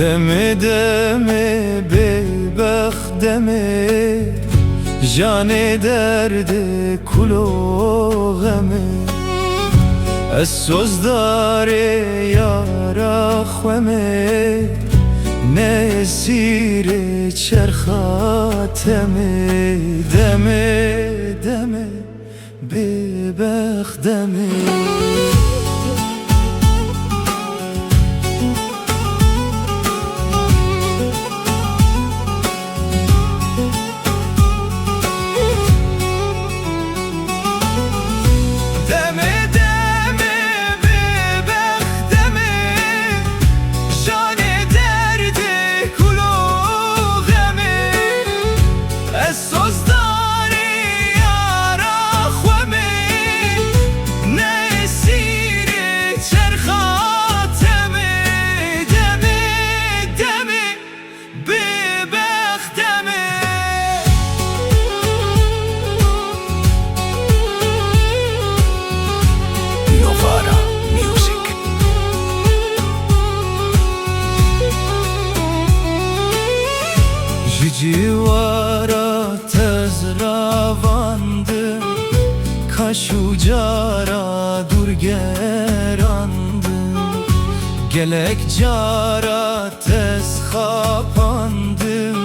دمه دمه به بخت دمه جان درد کل و غمه از سوزدار یارا خومه نه سیر چرخاتمه دمه دمه به بخت دمه جیوارا تزراvandım kaş ucara dur gerandım gelek cara tez kapandım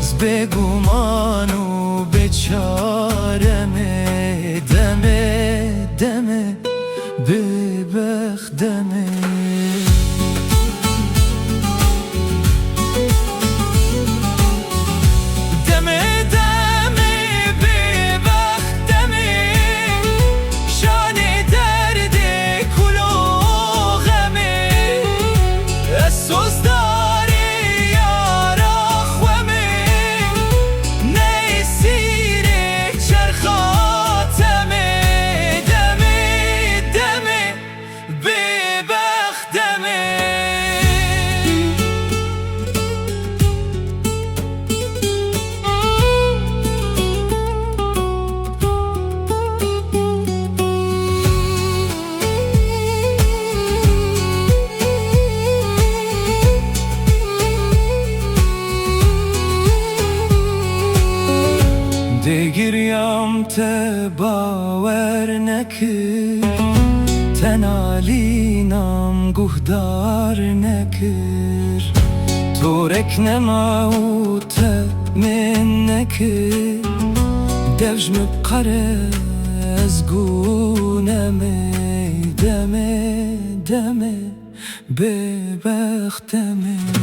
zbe gumanu beçareme deme deme bebek deme دگریم te باور نکر تنالینم گهدار نکر تورک نماو من نکر devjm بقره از گونمه دمه دمه به بختمه